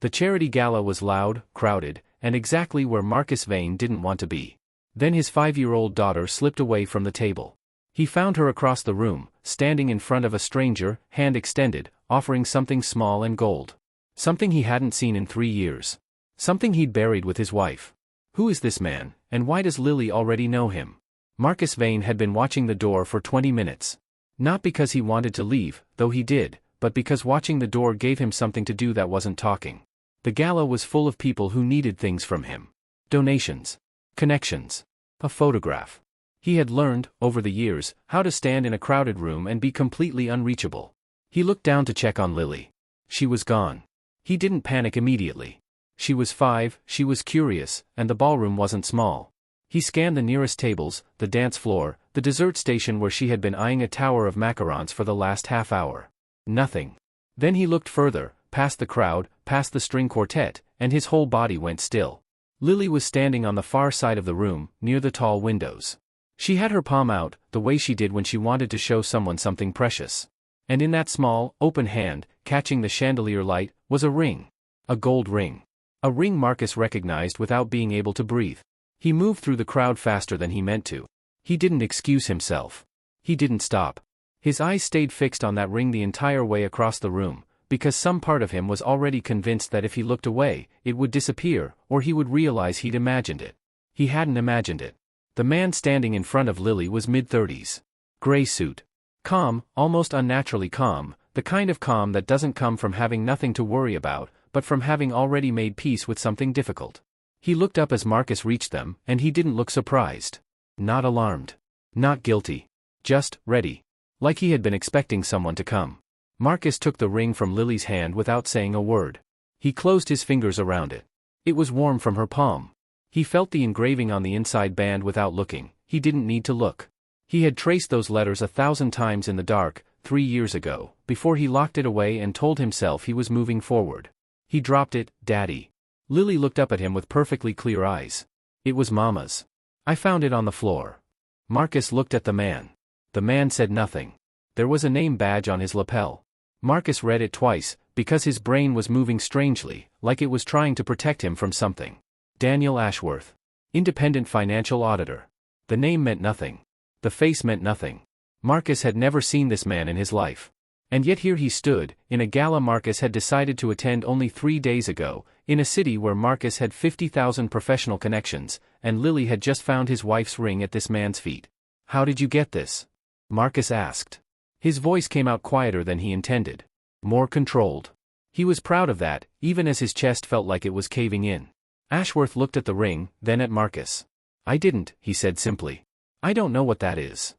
The charity gala was loud, crowded, and exactly where Marcus Vane didn't want to be. Then his 5-year-old daughter slipped away from the table. He found her across the room, standing in front of a stranger, hand extended, offering something small and gold. Something he hadn't seen in 3 years. Something he'd buried with his wife. Who is this man, and why does Lily already know him? Marcus Vane had been watching the door for 20 minutes. Not because he wanted to leave, though he did, but because watching the door gave him something to do that wasn't talking. The gala was full of people who needed things from him. Donations. Connections. A photograph. He had learned, over the years, how to stand in a crowded room and be completely unreachable. He looked down to check on Lily. She was gone. He didn't panic immediately. She was 5, she was curious, and the ballroom wasn't small. He scanned the nearest tables, the dance floor, the dessert station where she had been eyeing a tower of macarons for the last half hour. Nothing. Then he looked further, past the crowd, past the string quartet, and his whole body went still. Lily was standing on the far side of the room, near the tall windows. She had her palm out, the way she did when she wanted to show someone something precious. And in that small, open hand, catching the chandelier light, was a ring. A gold ring. A ring Marcus recognized without being able to breathe. He moved through the crowd faster than he meant to. He didn't excuse himself. He didn't stop. His eyes stayed fixed on that ring the entire way across the room, because some part of him was already convinced that if he looked away, it would disappear, or he would realize he'd imagined it. He hadn't imagined it. The man standing in front of Lily was mid-30s. Gray suit. Calm, almost unnaturally calm, the kind of calm that doesn't come from having nothing to worry about, but from having already made peace with something difficult. He looked up as Marcus reached them, and he didn't look surprised. Not alarmed. Not guilty. Just ready. Like he had been expecting someone to come. Marcus took the ring from Lily's hand without saying a word. He closed his fingers around it. It was warm from her palm. He felt the engraving on the inside band without looking. He didn't need to look. He had traced those letters 1,000 times in the dark, 3 years ago, before he locked it away and told himself he was moving forward. He dropped it, Daddy. Lily looked up at him with perfectly clear eyes. It was Mama's. I found it on the floor. Marcus looked at the man. The man said nothing. There was a name badge on his lapel. Marcus read it twice, because his brain was moving strangely, like it was trying to protect him from something. Daniel Ashworth. Independent financial auditor. The name meant nothing. The face meant nothing. Marcus had never seen this man in his life. And yet here he stood, in a gala Marcus had decided to attend only 3 days ago, in a city where Marcus had 50,000 professional connections, and Lily had just found his wife's ring at this man's feet. How did you get this? Marcus asked. His voice came out quieter than he intended. More controlled. He was proud of that, even as his chest felt like it was caving in. Ashworth looked at the ring, then at Marcus. I didn't, he said simply. I don't know what that is.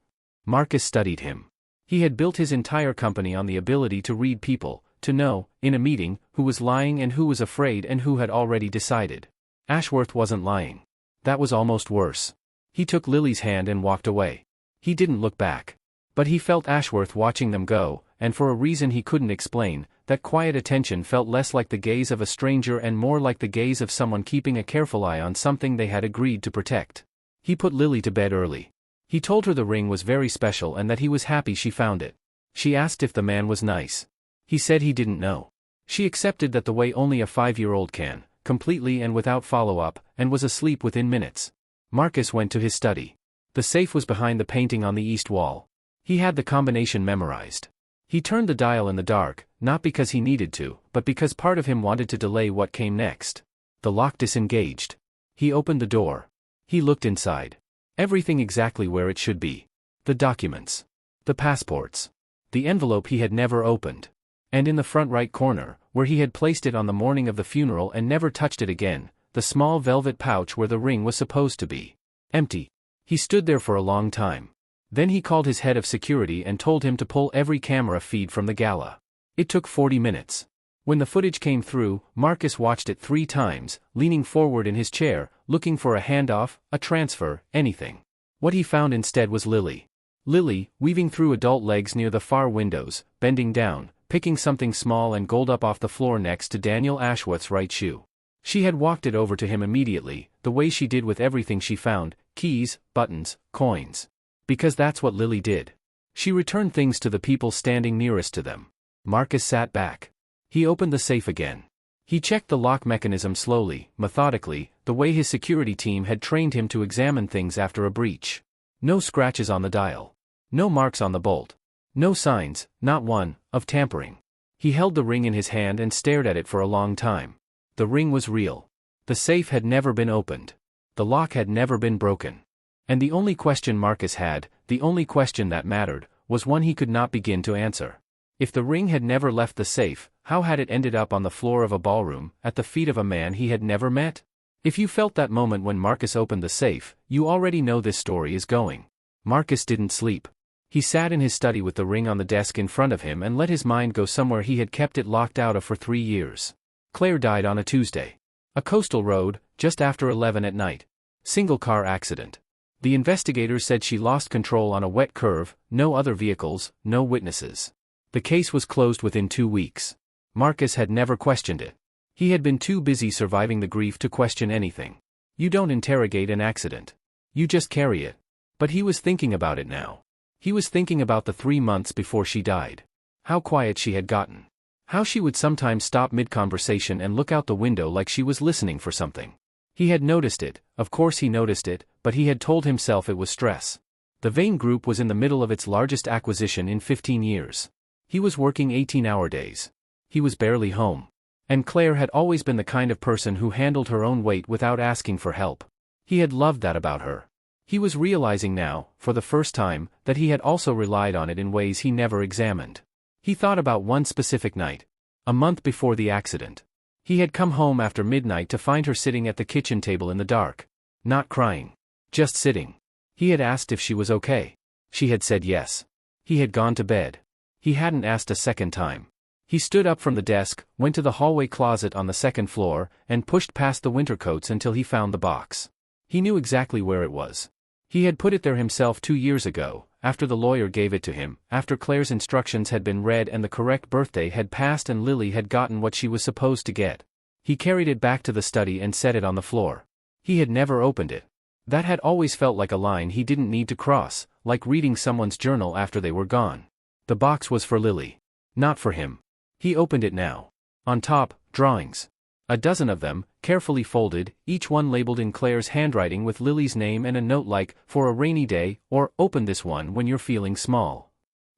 Marcus studied him. He had built his entire company on the ability to read people, to know, in a meeting, who was lying and who was afraid and who had already decided. Ashworth wasn't lying. That was almost worse. He took Lily's hand and walked away. He didn't look back. But he felt Ashworth watching them go, and for a reason he couldn't explain, that quiet attention felt less like the gaze of a stranger and more like the gaze of someone keeping a careful eye on something they had agreed to protect. He put Lily to bed early. He told her the ring was very special and that he was happy she found it. She asked if the man was nice. He said he didn't know. She accepted that the way only a 5-year-old can, completely and without follow-up, and was asleep within minutes. Marcus went to his study. The safe was behind the painting on the east wall. He had the combination memorized. He turned the dial in the dark, not because he needed to, but because part of him wanted to delay what came next. The lock disengaged. He opened the door. He looked inside. Everything exactly where it should be. The documents. The passports. The envelope he had never opened. And in the front right corner, where he had placed it on the morning of the funeral and never touched it again, the small velvet pouch where the ring was supposed to be. Empty. He stood there for a long time. Then he called his head of security and told him to pull every camera feed from the gala. It took 40 minutes. When the footage came through, Marcus watched it 3 times, leaning forward in his chair, looking for a handoff, a transfer, anything. What he found instead was Lily. Lily, weaving through adult legs near the far windows, bending down, picking something small and gold up off the floor next to Daniel Ashworth's right shoe. She had walked it over to him immediately, the way she did with everything she found, keys, buttons, coins. Because that's what Lily did. She returned things to the people standing nearest to them. Marcus sat back. He opened the safe again. He checked the lock mechanism slowly, methodically, the way his security team had trained him to examine things after a breach. No scratches on the dial. No marks on the bolt. No signs, not one, of tampering. He held the ring in his hand and stared at it for a long time. The ring was real. The safe had never been opened. The lock had never been broken. And the only question Marcus had, the only question that mattered, was one he could not begin to answer. If the ring had never left the safe, how had it ended up on the floor of a ballroom, at the feet of a man he had never met? If you felt that moment when Marcus opened the safe, you already know this story is going. Marcus didn't sleep. He sat in his study with the ring on the desk in front of him and let his mind go somewhere he had kept it locked out of for 3 years. Claire died on a Tuesday. A coastal road, just after 11 at night. Single car accident. The investigators said she lost control on a wet curve, no other vehicles, no witnesses. The case was closed within 2 weeks. Marcus had never questioned it. He had been too busy surviving the grief to question anything. You don't interrogate an accident. You just carry it. But he was thinking about it now. He was thinking about the 3 months before she died. How quiet she had gotten. How she would sometimes stop mid-conversation and look out the window like she was listening for something. He had noticed it, of course he noticed it, but he had told himself it was stress. The Vane Group was in the middle of its largest acquisition in 15 years. He was working 18-hour days. He was barely home. And Claire had always been the kind of person who handled her own weight without asking for help. He had loved that about her. He was realizing now, for the first time, that he had also relied on it in ways he never examined. He thought about one specific night. A month before the accident. He had come home after midnight to find her sitting at the kitchen table in the dark. Not crying. Just sitting. He had asked if she was okay. She had said yes. He had gone to bed. He hadn't asked a second time. He stood up from the desk, went to the hallway closet on the second floor, and pushed past the winter coats until he found the box. He knew exactly where it was. He had put it there himself 2 years ago, after the lawyer gave it to him, after Claire's instructions had been read and the correct birthday had passed and Lily had gotten what she was supposed to get. He carried it back to the study and set it on the floor. He had never opened it. That had always felt like a line he didn't need to cross, like reading someone's journal after they were gone. The box was for Lily. Not for him. He opened it now. On top, drawings. A dozen of them, carefully folded, each one labeled in Claire's handwriting with Lily's name and a note like, "For a rainy day," or "Open this one when you're feeling small."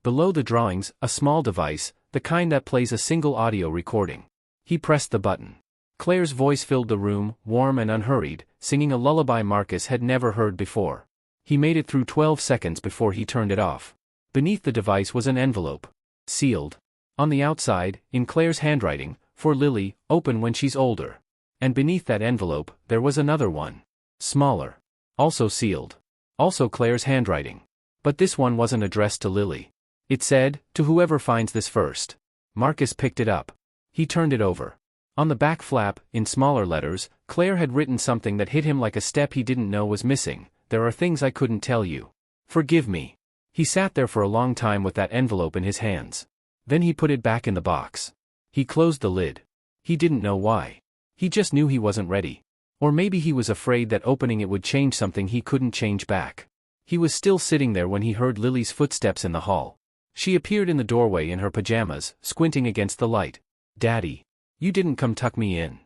Below the drawings, a small device, the kind that plays a single audio recording. He pressed the button. Claire's voice filled the room, warm and unhurried, singing a lullaby Marcus had never heard before. He made it through 12 seconds before he turned it off. Beneath the device was an envelope. Sealed. On the outside, in Claire's handwriting, "For Lily, open when she's older." And beneath that envelope, there was another one. Smaller. Also sealed. Also Claire's handwriting. But this one wasn't addressed to Lily. It said, "To whoever finds this first." Marcus picked it up. He turned it over. On the back flap, in smaller letters, Claire had written something that hit him like a step he didn't know was missing. "There are things I couldn't tell you. Forgive me." He sat there for a long time with that envelope in his hands. Then he put it back in the box. He closed the lid. He didn't know why. He just knew he wasn't ready. Or maybe he was afraid that opening it would change something he couldn't change back. He was still sitting there when he heard Lily's footsteps in the hall. She appeared in the doorway in her pajamas, squinting against the light. "Daddy. You didn't come tuck me in."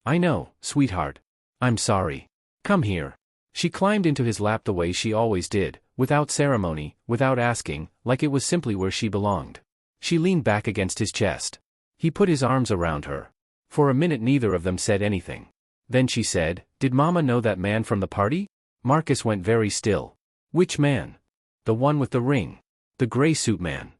"I know, sweetheart. I'm sorry. Come here." She climbed into his lap the way she always did, without ceremony, without asking, like it was simply where she belonged. She leaned back against his chest. He put his arms around her. For a minute neither of them said anything. Then she said, "Did Mama know that man from the party?" Marcus went very still. "Which man?" "The one with the ring. The gray suit man."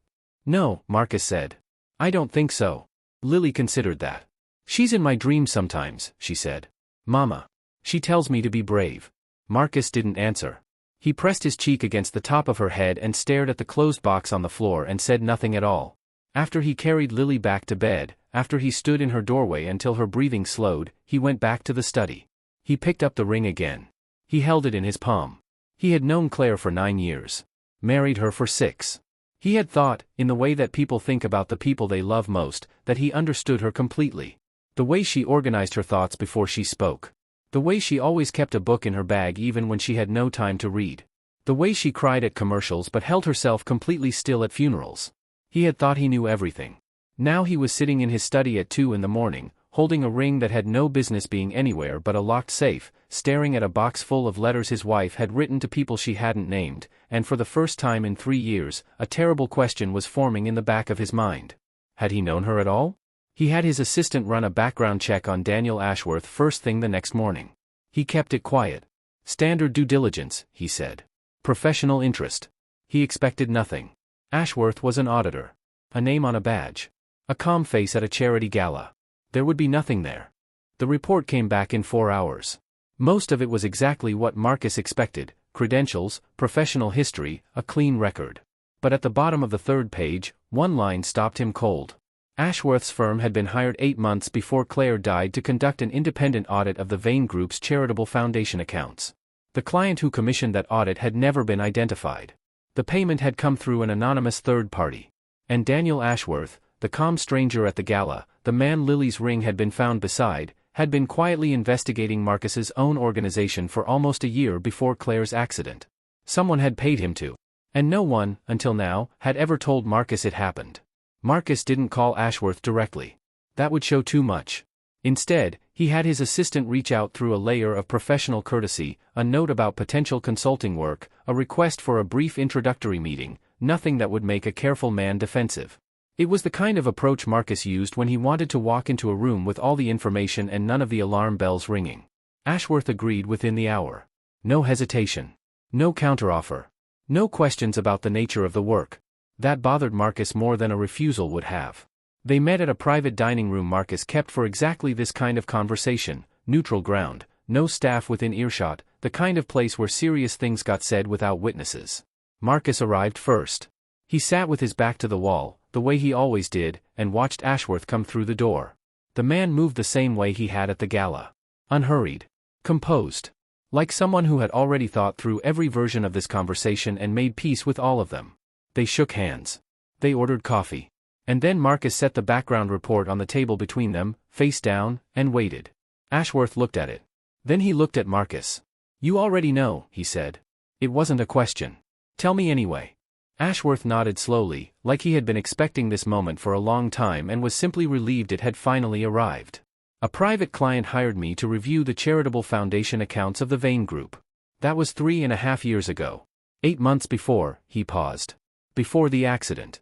"No," Marcus said. "I don't think so." Lily considered that. "She's in my dreams sometimes," she said. "Mama. She tells me to be brave." Marcus didn't answer. He pressed his cheek against the top of her head and stared at the closed box on the floor and said nothing at all. After he carried Lily back to bed, after he stood in her doorway until her breathing slowed, he went back to the study. He picked up the ring again. He held it in his palm. He had known Claire for 9 years. Married her for 6. He had thought, in the way that people think about the people they love most, that he understood her completely. The way she organized her thoughts before she spoke. The way she always kept a book in her bag even when she had no time to read. The way she cried at commercials but held herself completely still at funerals. He had thought he knew everything. Now he was sitting in his study at 2 in the morning, holding a ring that had no business being anywhere but a locked safe, staring at a box full of letters his wife had written to people she hadn't named, and for the first time in 3 years, a terrible question was forming in the back of his mind. Had he known her at all? He had his assistant run a background check on Daniel Ashworth first thing the next morning. He kept it quiet. Standard due diligence, he said. Professional interest. He expected nothing. Ashworth was an auditor. A name on a badge. A calm face at a charity gala. There would be nothing there. The report came back in 4 hours. Most of it was exactly what Marcus expected: credentials, professional history, a clean record. But at the bottom of the 3rd page, one line stopped him cold. Ashworth's firm had been hired 8 months before Claire died to conduct an independent audit of the Vane Group's charitable foundation accounts. The client who commissioned that audit had never been identified. The payment had come through an anonymous third party. And Daniel Ashworth, the calm stranger at the gala, the man Lily's ring had been found beside, had been quietly investigating Marcus's own organization for almost a year before Claire's accident. Someone had paid him to. And no one, until now, had ever told Marcus it happened. Marcus didn't call Ashworth directly. That would show too much. Instead, he had his assistant reach out through a layer of professional courtesy, a note about potential consulting work, a request for a brief introductory meeting, nothing that would make a careful man defensive. It was the kind of approach Marcus used when he wanted to walk into a room with all the information and none of the alarm bells ringing. Ashworth agreed within the hour. No hesitation. No counteroffer. No questions about the nature of the work. That bothered Marcus more than a refusal would have. They met at a private dining room Marcus kept for exactly this kind of conversation: neutral ground, no staff within earshot, the kind of place where serious things got said without witnesses. Marcus arrived first. He sat with his back to the wall, the way he always did, and watched Ashworth come through the door. The man moved the same way he had at the gala. Unhurried. Composed. Like someone who had already thought through every version of this conversation and made peace with all of them. They shook hands. They ordered coffee. And then Marcus set the background report on the table between them, face down, and waited. Ashworth looked at it. Then he looked at Marcus. "You already know," he said. It wasn't a question. "Tell me anyway." Ashworth nodded slowly, like he had been expecting this moment for a long time and was simply relieved it had finally arrived. "A private client hired me to review the charitable foundation accounts of the Vane Group. That was 3.5 years ago. 8 months before," he paused. "Before the accident."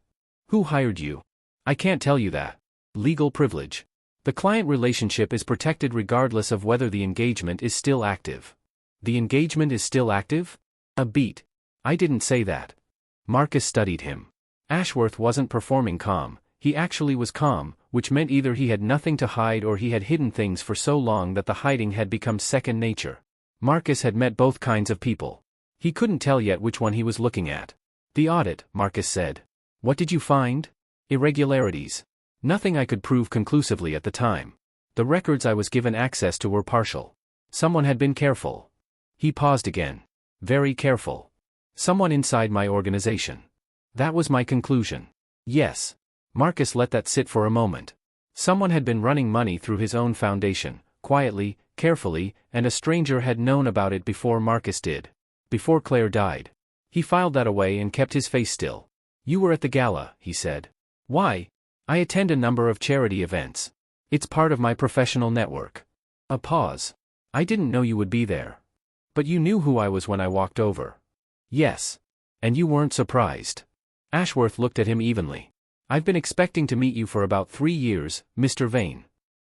"Who hired you?" "I can't tell you that. Legal privilege. The client relationship is protected regardless of whether the engagement is still active." "The engagement is still active?" A beat. "I didn't say that." Marcus studied him. Ashworth wasn't performing calm, he actually was calm, which meant either he had nothing to hide or he had hidden things for so long that the hiding had become second nature. Marcus had met both kinds of people. He couldn't tell yet which one he was looking at. "The audit," Marcus said. "What did you find?" "Irregularities. Nothing I could prove conclusively at the time. The records I was given access to were partial. Someone had been careful." He paused again. "Very careful. Someone inside my organization." That was my conclusion. Yes. Marcus let that sit for a moment. Someone had been running money through his own foundation, quietly, carefully, and a stranger had known about it before Marcus did. Before Claire died. He filed that away and kept his face still. "You were at the gala," he said. "Why?" "I attend a number of charity events. It's part of my professional network." A pause. "I didn't know you would be there." "But you knew who I was when I walked over." "Yes. And you weren't surprised." Ashworth looked at him evenly. "I've been expecting to meet you for about 3 years, Mr. Vane."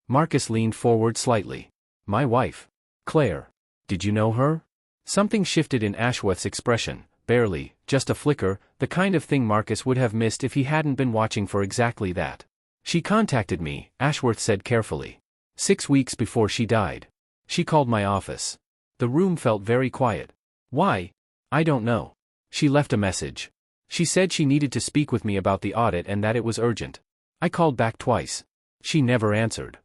Marcus leaned forward slightly. "My wife. Claire. Did you know her?" Something shifted in Ashworth's expression. Barely, just a flicker, the kind of thing Marcus would have missed if he hadn't been watching for exactly that. "She contacted me," Ashworth said carefully. 6 weeks before she died. She called my office. The room felt very quiet. "Why?" "I don't know. She left a message. She said she needed to speak with me about the audit and that it was urgent. I called back twice. She never answered."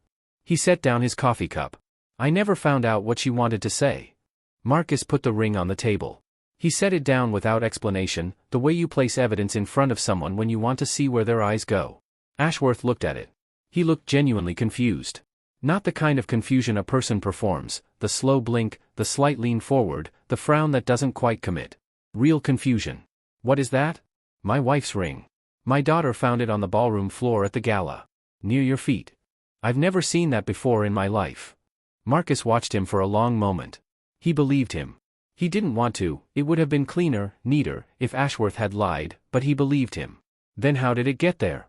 He set down his coffee cup. "I never found out what she wanted to say." Marcus put the ring on the table. He set it down without explanation, the way you place evidence in front of someone when you want to see where their eyes go. Ashworth looked at it. He looked genuinely confused. Not the kind of confusion a person performs, the slow blink, the slight lean forward, the frown that doesn't quite commit. Real confusion. "What is that?" "My wife's ring. My daughter found it on the ballroom floor at the gala. Near your feet." I've never seen that before in my life. Marcus watched him for a long moment. He believed him. He didn't want to, it would have been cleaner, neater, if Ashworth had lied, but he believed him. Then how did it get there?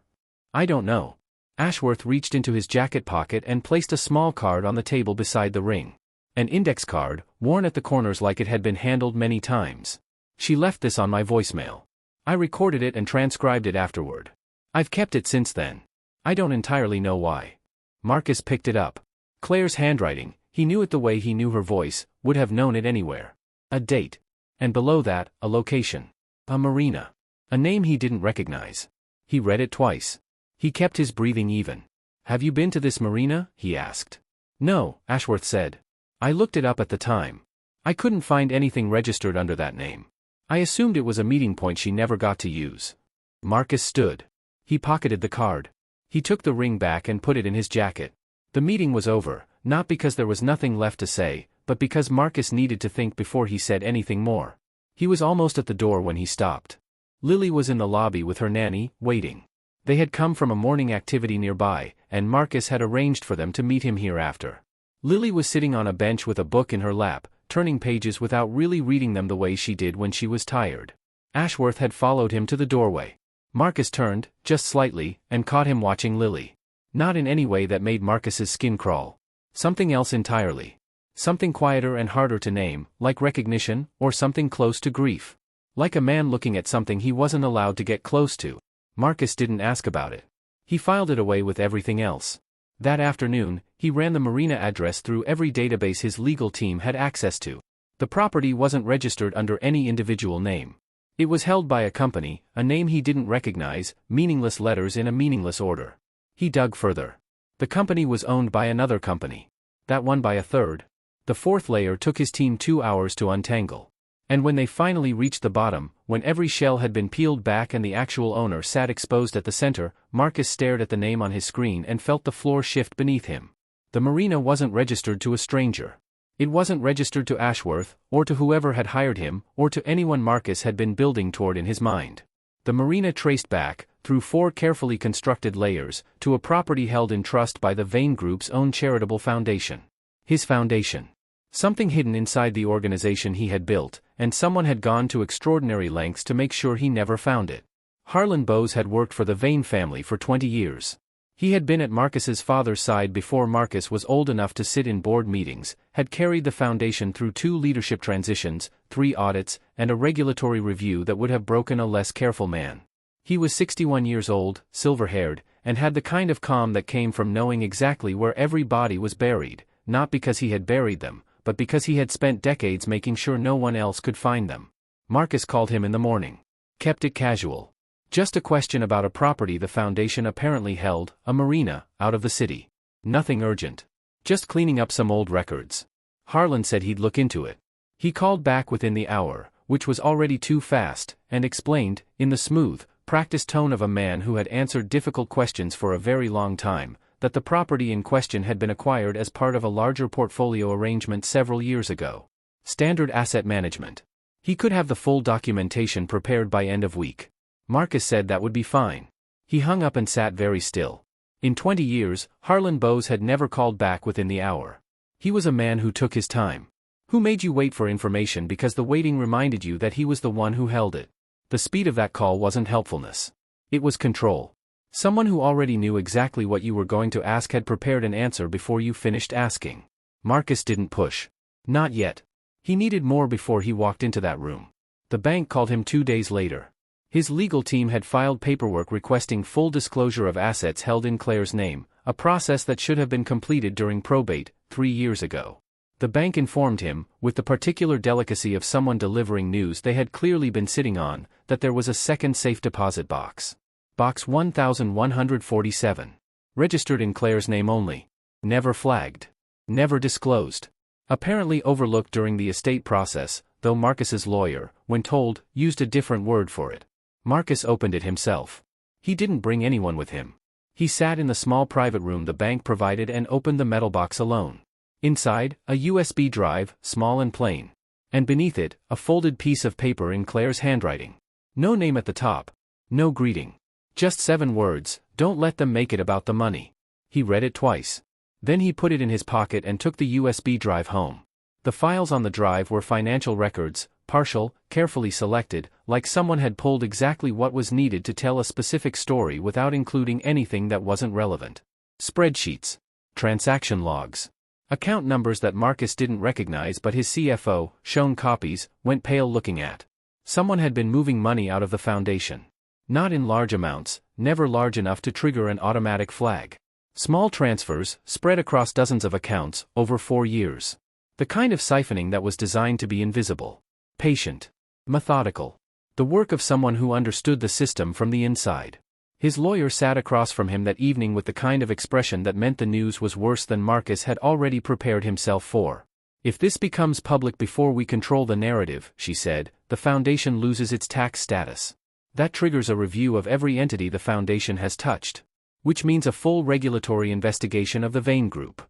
I don't know. Ashworth reached into his jacket pocket and placed a small card on the table beside the ring. An index card, worn at the corners like it had been handled many times. She left this on my voicemail. I recorded it and transcribed it afterward. I've kept it since then. I don't entirely know why. Marcus picked it up. Claire's handwriting, he knew it the way he knew her voice, would have known it anywhere. A date. And below that, a location. A marina. A name he didn't recognize. He read it twice. He kept his breathing even. Have you been to this marina? He asked. No, Ashworth said. I looked it up at the time. I couldn't find anything registered under that name. I assumed it was a meeting point she never got to use. Marcus stood. He pocketed the card. He took the ring back and put it in his jacket. The meeting was over, not because there was nothing left to say, but because Marcus needed to think before he said anything more. He was almost at the door when he stopped. Lily was in the lobby with her nanny, waiting. They had come from a morning activity nearby, and Marcus had arranged for them to meet him here after. Lily was sitting on a bench with a book in her lap, turning pages without really reading them the way she did when she was tired. Ashworth had followed him to the doorway. Marcus turned, just slightly, and caught him watching Lily. Not in any way that made Marcus's skin crawl. Something else entirely. Something quieter and harder to name, like recognition, or something close to grief. Like a man looking at something he wasn't allowed to get close to. Marcus didn't ask about it. He filed it away with everything else. That afternoon, he ran the marina address through every database his legal team had access to. The property wasn't registered under any individual name. It was held by a company, a name he didn't recognize, meaningless letters in a meaningless order. He dug further. The company was owned by another company. That one by a third. The fourth layer took his team 2 hours to untangle. And when they finally reached the bottom, when every shell had been peeled back and the actual owner sat exposed at the center, Marcus stared at the name on his screen and felt the floor shift beneath him. The marina wasn't registered to a stranger. It wasn't registered to Ashworth, or to whoever had hired him, or to anyone Marcus had been building toward in his mind. The marina traced back, through 4 carefully constructed layers, to a property held in trust by the Vane Group's own charitable foundation. His foundation. Something hidden inside the organization he had built, and someone had gone to extraordinary lengths to make sure he never found it. Harlan Bowes had worked for the Vane family for 20 years. He had been at Marcus's father's side before Marcus was old enough to sit in board meetings, had carried the foundation through 2 leadership transitions, 3 audits, and a regulatory review that would have broken a less careful man. He was 61 years old, silver-haired, and had the kind of calm that came from knowing exactly where every body was buried, not because he had buried them, but because he had spent decades making sure no one else could find them. Marcus called him in the morning. Kept it casual. Just a question about a property the foundation apparently held, a marina, out of the city. Nothing urgent. Just cleaning up some old records. Harlan said he'd look into it. He called back within the hour, which was already too fast, and explained, in the smooth, practiced tone of a man who had answered difficult questions for a very long time, that the property in question had been acquired as part of a larger portfolio arrangement several years ago. Standard asset management. He could have the full documentation prepared by end of week. Marcus said that would be fine. He hung up and sat very still. In 20 years, Harlan Bowes had never called back within the hour. He was a man who took his time. Who made you wait for information because the waiting reminded you that he was the one who held it. The speed of that call wasn't helpfulness. It was control. Someone who already knew exactly what you were going to ask had prepared an answer before you finished asking. Marcus didn't push. Not yet. He needed more before he walked into that room. The bank called him 2 days later. His legal team had filed paperwork requesting full disclosure of assets held in Claire's name, a process that should have been completed during probate, 3 years ago. The bank informed him, with the particular delicacy of someone delivering news they had clearly been sitting on, that there was a second safe deposit box. Box 1147. Registered in Claire's name only. Never flagged. Never disclosed. Apparently overlooked during the estate process, though Marcus's lawyer, when told, used a different word for it. Marcus opened it himself. He didn't bring anyone with him. He sat in the small private room the bank provided and opened the metal box alone. Inside, a USB drive, small and plain. And beneath it, a folded piece of paper in Claire's handwriting. No name at the top. No greeting. Just 7 words, don't let them make it about the money. He read it twice. Then he put it in his pocket and took the USB drive home. The files on the drive were financial records, partial, carefully selected, like someone had pulled exactly what was needed to tell a specific story without including anything that wasn't relevant. Spreadsheets. Transaction logs. Account numbers that Marcus didn't recognize, but his CFO, shown copies, went pale looking at. Someone had been moving money out of the foundation. Not in large amounts, never large enough to trigger an automatic flag. Small transfers, spread across dozens of accounts, over 4 years. The kind of siphoning that was designed to be invisible. Patient. Methodical. The work of someone who understood the system from the inside. His lawyer sat across from him that evening with the kind of expression that meant the news was worse than Marcus had already prepared himself for. If this becomes public before we control the narrative, she said, the foundation loses its tax status. That triggers a review of every entity the foundation has touched. Which means a full regulatory investigation of the Vane Group.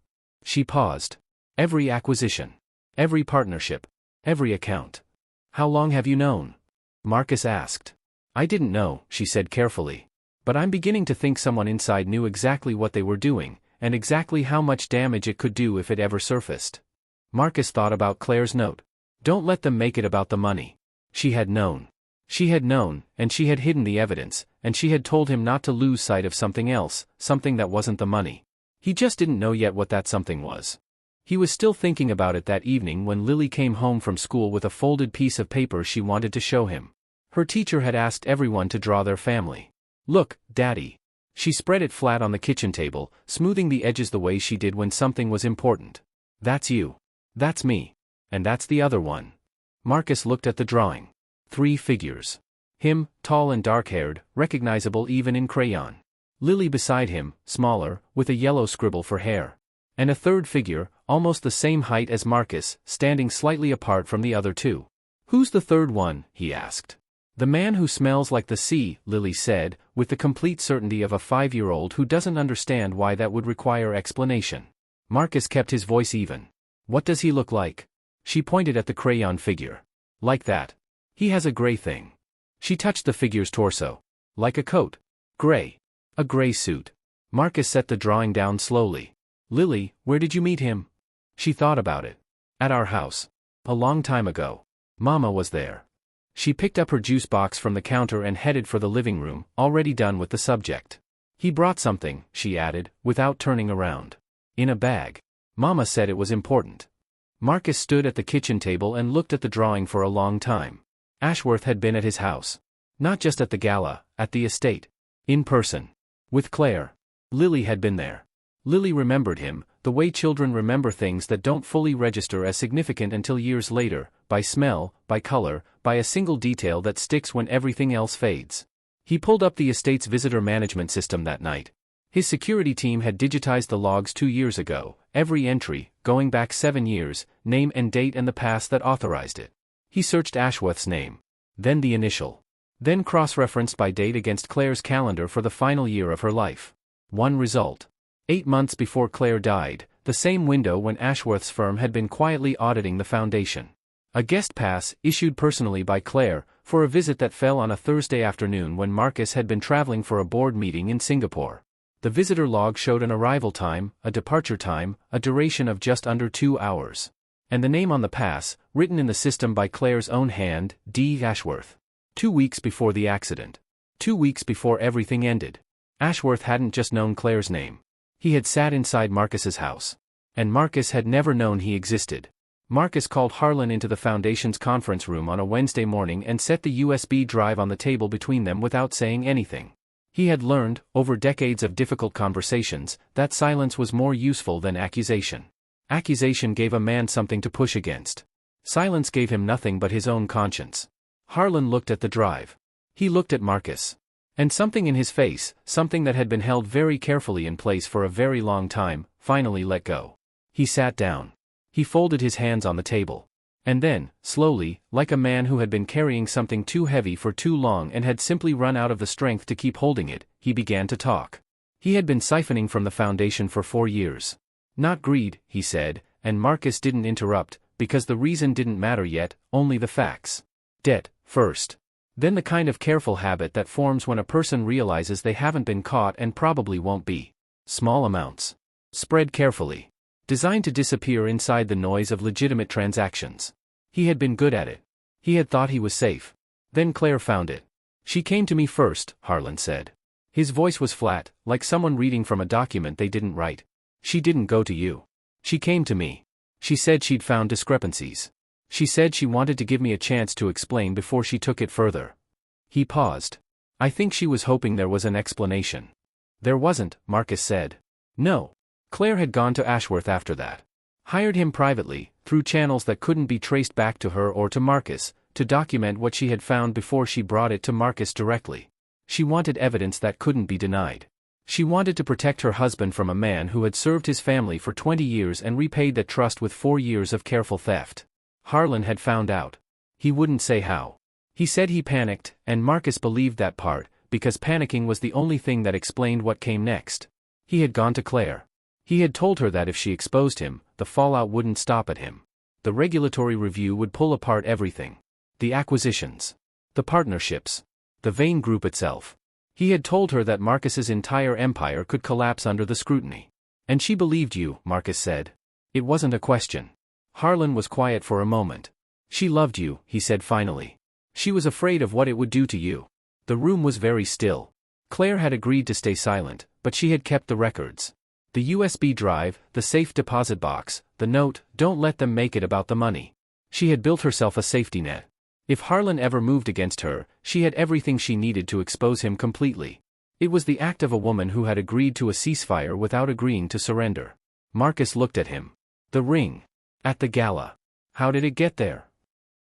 She paused. Every acquisition. Every partnership. Every account. How long have you known? Marcus asked. I didn't know, she said carefully. But I'm beginning to think someone inside knew exactly what they were doing, and exactly how much damage it could do if it ever surfaced. Marcus thought about Claire's note. Don't let them make it about the money. She had known. She had known, and she had hidden the evidence, and she had told him not to lose sight of something else, something that wasn't the money. He just didn't know yet what that something was. He was still thinking about it that evening when Lily came home from school with a folded piece of paper she wanted to show him. Her teacher had asked everyone to draw their family. Look, Daddy. She spread it flat on the kitchen table, smoothing the edges the way she did when something was important. That's you. That's me. And that's the other one. Marcus looked at the drawing. 3 figures. Him, tall and dark-haired, recognizable even in crayon. Lily beside him, smaller, with a yellow scribble for hair. And a third figure, almost the same height as Marcus, standing slightly apart from the other 2. Who's the third one? He asked. The man who smells like the sea, Lily said, with the complete certainty of a 5-year-old who doesn't understand why that would require explanation. Marcus kept his voice even. What does he look like? She pointed at the crayon figure. Like that. He has a gray thing. She touched the figure's torso. Like a coat. Gray. A gray suit. Marcus set the drawing down slowly. Lily, where did you meet him? She thought about it. At our house. A long time ago. Mama was there. She picked up her juice box from the counter and headed for the living room, already done with the subject. He brought something, she added, without turning around. In a bag. Mama said it was important. Marcus stood at the kitchen table and looked at the drawing for a long time. Ashworth had been at his house. Not just at the gala, at the estate. In person. With Claire. Lily had been there. Lily remembered him, the way children remember things that don't fully register as significant until years later, by smell, by color, by a single detail that sticks when everything else fades. He pulled up the estate's visitor management system that night. His security team had digitized the logs 2 years ago, every entry, going back 7 years, name and date and the pass that authorized it. He searched Ashworth's name. Then the initial. Then cross-referenced by date against Claire's calendar for the final year of her life. One result. 8 months before Claire died, the same window when Ashworth's firm had been quietly auditing the foundation. A guest pass, issued personally by Claire, for a visit that fell on a Thursday afternoon when Marcus had been traveling for a board meeting in Singapore. The visitor log showed an arrival time, a departure time, a duration of just under 2 hours. And the name on the pass, written in the system by Claire's own hand, D. Ashworth. 2 weeks before the accident. 2 weeks before everything ended. Ashworth hadn't just known Claire's name. He had sat inside Marcus's house. And Marcus had never known he existed. Marcus called Harlan into the foundation's conference room on a Wednesday morning and set the USB drive on the table between them without saying anything. He had learned, over decades of difficult conversations, that silence was more useful than accusation. Accusation gave a man something to push against. Silence gave him nothing but his own conscience. Harlan looked at the drive. He looked at Marcus. And something in his face, something that had been held very carefully in place for a very long time, finally let go. He sat down. He folded his hands on the table. And then, slowly, like a man who had been carrying something too heavy for too long and had simply run out of the strength to keep holding it, he began to talk. He had been siphoning from the foundation for 4 years. Not greed, he said, and Marcus didn't interrupt, because the reason didn't matter yet, only the facts. Debt, first. Then the kind of careful habit that forms when a person realizes they haven't been caught and probably won't be. Small amounts. Spread carefully. Designed to disappear inside the noise of legitimate transactions. He had been good at it. He had thought he was safe. Then Claire found it. She came to me first, Harlan said. His voice was flat, like someone reading from a document they didn't write. She didn't go to you. She came to me. She said she'd found discrepancies. She said she wanted to give me a chance to explain before she took it further. He paused. I think she was hoping there was an explanation. There wasn't, Marcus said. No. Claire had gone to Ashworth after that. Hired him privately, through channels that couldn't be traced back to her or to Marcus, to document what she had found before she brought it to Marcus directly. She wanted evidence that couldn't be denied. She wanted to protect her husband from a man who had served his family for 20 years and repaid that trust with 4 years of careful theft. Harlan had found out. He wouldn't say how. He said he panicked, and Marcus believed that part, because panicking was the only thing that explained what came next. He had gone to Claire. He had told her that if she exposed him, the fallout wouldn't stop at him. The regulatory review would pull apart everything. The acquisitions. The partnerships. The Vane Group itself. He had told her that Marcus's entire empire could collapse under the scrutiny. And she believed you, Marcus said. It wasn't a question. Harlan was quiet for a moment. She loved you, he said finally. She was afraid of what it would do to you. The room was very still. Claire had agreed to stay silent, but she had kept the records. The USB drive, the safe deposit box, the note, don't let them make it about the money. She had built herself a safety net. If Harlan ever moved against her, she had everything she needed to expose him completely. It was the act of a woman who had agreed to a ceasefire without agreeing to surrender. Marcus looked at him. The ring. At the gala. How did it get there?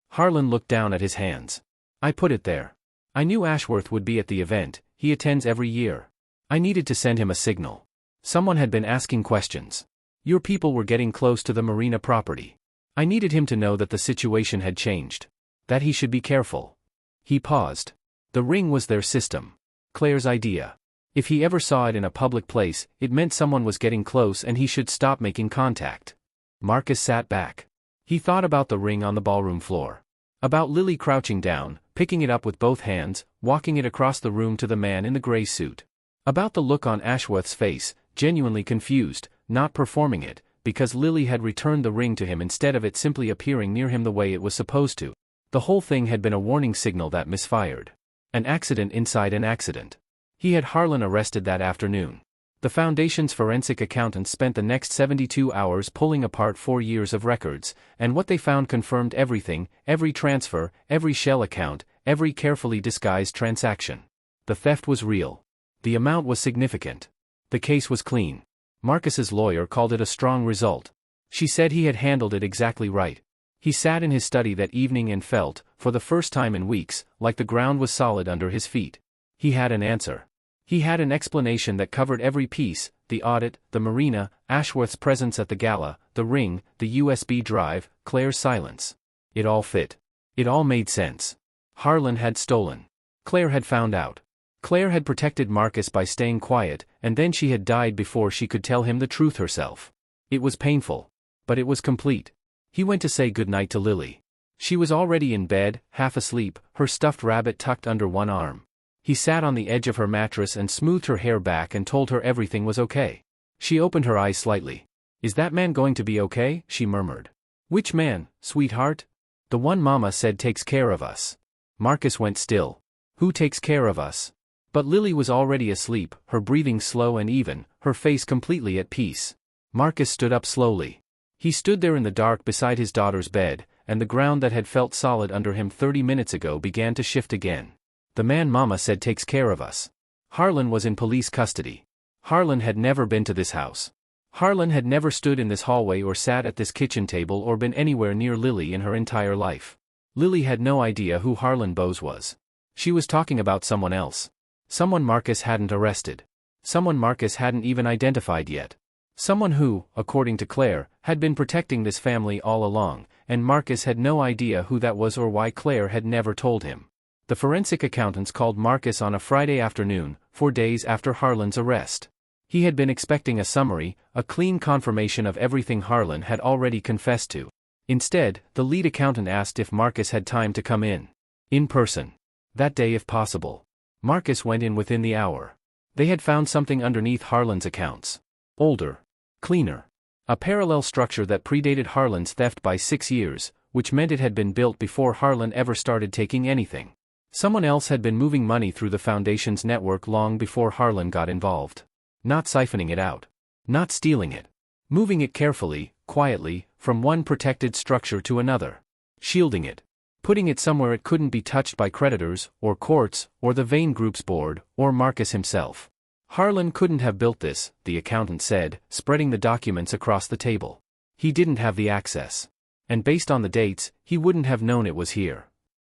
Harlan looked down at his hands. I put it there. I knew Ashworth would be at the event, he attends every year. I needed to send him a signal. Someone had been asking questions. Your people were getting close to the marina property. I needed him to know that the situation had changed. That he should be careful. He paused. The ring was their system. Claire's idea. If he ever saw it in a public place, it meant someone was getting close and he should stop making contact. Marcus sat back. He thought about the ring on the ballroom floor. About Lily crouching down, picking it up with both hands, walking it across the room to the man in the gray suit. About the look on Ashworth's face, genuinely confused, not performing it, because Lily had returned the ring to him instead of it simply appearing near him the way it was supposed to. The whole thing had been a warning signal that misfired. An accident inside an accident. He had Harlan arrested that afternoon. The Foundation's forensic accountants spent the next 72 hours pulling apart 4 years of records, and what they found confirmed everything, every transfer, every shell account, every carefully disguised transaction. The theft was real. The amount was significant. The case was clean. Marcus's lawyer called it a strong result. She said he had handled it exactly right. He sat in his study that evening and felt, for the first time in weeks, like the ground was solid under his feet. He had an answer. He had an explanation that covered every piece: the audit, the marina, Ashworth's presence at the gala, the ring, the USB drive, Claire's silence. It all fit. It all made sense. Harlan had stolen. Claire had found out. Claire had protected Marcus by staying quiet, and then she had died before she could tell him the truth herself. It was painful. But it was complete. He went to say goodnight to Lily. She was already in bed, half asleep, her stuffed rabbit tucked under one arm. He sat on the edge of her mattress and smoothed her hair back and told her everything was okay. She opened her eyes slightly. Is that man going to be okay? She murmured. Which man, sweetheart? The one Mama said takes care of us. Marcus went still. Who takes care of us? But Lily was already asleep, her breathing slow and even, her face completely at peace. Marcus stood up slowly. He stood there in the dark beside his daughter's bed, and the ground that had felt solid under him 30 minutes ago began to shift again. The man Mama said takes care of us. Harlan was in police custody. Harlan had never been to this house. Harlan had never stood in this hallway or sat at this kitchen table or been anywhere near Lily in her entire life. Lily had no idea who Harlan Bowes was. She was talking about someone else. Someone Marcus hadn't arrested. Someone Marcus hadn't even identified yet. Someone who, according to Claire, had been protecting this family all along, and Marcus had no idea who that was or why Claire had never told him. The forensic accountants called Marcus on a Friday afternoon, 4 days after Harlan's arrest. He had been expecting a summary, a clean confirmation of everything Harlan had already confessed to. Instead, the lead accountant asked if Marcus had time to come in. In person. That day if possible. Marcus went in within the hour. They had found something underneath Harlan's accounts. Older. Cleaner. A parallel structure that predated Harlan's theft by 6 years, which meant it had been built before Harlan ever started taking anything. Someone else had been moving money through the Foundation's network long before Harlan got involved. Not siphoning it out. Not stealing it. Moving it carefully, quietly, from one protected structure to another. Shielding it. Putting it somewhere it couldn't be touched by creditors, or courts, or the Vane Group's board, or Marcus himself. Harlan couldn't have built this, the accountant said, spreading the documents across the table. He didn't have the access. And based on the dates, he wouldn't have known it was here.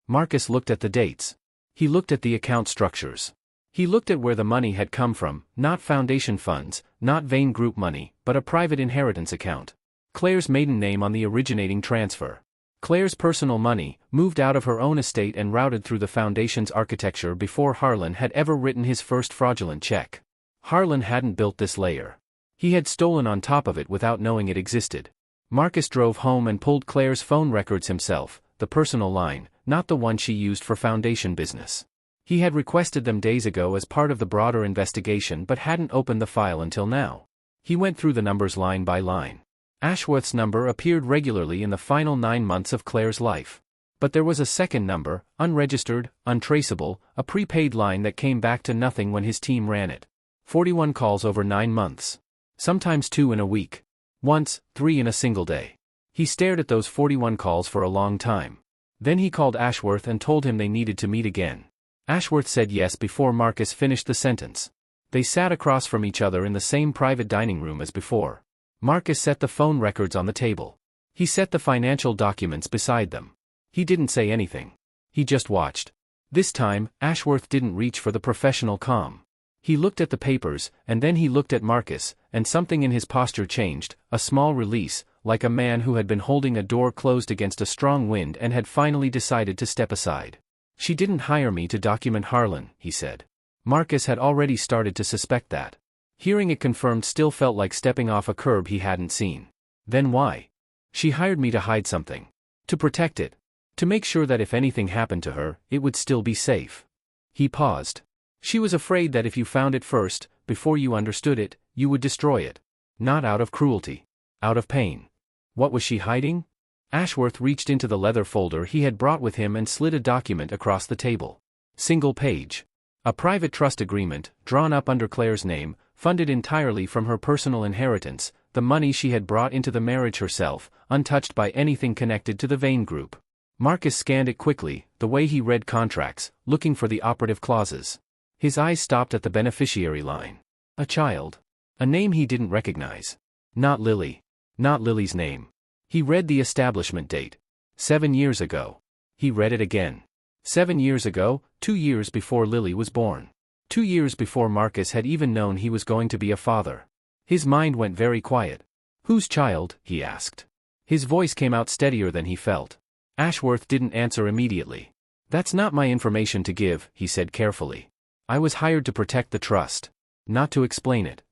Marcus looked at the dates. He looked at the account structures. He looked at where the money had come from, not Foundation funds, not Vane Group money, but a private inheritance account. Claire's maiden name on the originating transfer. Claire's personal money, moved out of her own estate and routed through the Foundation's architecture before Harlan had ever written his first fraudulent check. Harlan hadn't built this layer. He had stolen on top of it without knowing it existed. Marcus drove home and pulled Claire's phone records himself, the personal line, not the one she used for Foundation business. He had requested them days ago as part of the broader investigation but hadn't opened the file until now. He went through the numbers line by line. Ashworth's number appeared regularly in the final 9 months of Claire's life. But there was a second number, unregistered, untraceable, a prepaid line that came back to nothing when his team ran it. 41 calls over 9 months. Sometimes 2 in a week. Once, 3 in a single day. He stared at those 41 calls for a long time. Then he called Ashworth and told him they needed to meet again. Ashworth said yes before Marcus finished the sentence. They sat across from each other in the same private dining room as before. Marcus set the phone records on the table. He set the financial documents beside them. He didn't say anything. He just watched. This time, Ashworth didn't reach for the professional calm. He looked at the papers, and then he looked at Marcus, and something in his posture changed, a small release, like a man who had been holding a door closed against a strong wind and had finally decided to step aside. "She didn't hire me to document Harlan," he said. Marcus had already started to suspect that. Hearing it confirmed still felt like stepping off a curb he hadn't seen. Then why? "She hired me to hide something. To protect it. To make sure that if anything happened to her, it would still be safe." He paused. "She was afraid that if you found it first, before you understood it, you would destroy it. Not out of cruelty. Out of pain." What was she hiding? Ashworth reached into the leather folder he had brought with him and slid a document across the table. Single page. A private trust agreement, drawn up under Claire's name, funded entirely from her personal inheritance, the money she had brought into the marriage herself, untouched by anything connected to the Vane Group. Marcus scanned it quickly, the way he read contracts, looking for the operative clauses. His eyes stopped at the beneficiary line. A child. A name he didn't recognize. Not Lily. Not Lily's name. He read the establishment date. 7 years ago. He read it again. 7 years ago, 2 years before Lily was born. 2 years before Marcus had even known he was going to be a father. His mind went very quiet. "Whose child?" he asked. His voice came out steadier than he felt. Ashworth didn't answer immediately. "That's not my information to give," he said carefully. "I was hired to protect the trust. Not to explain it."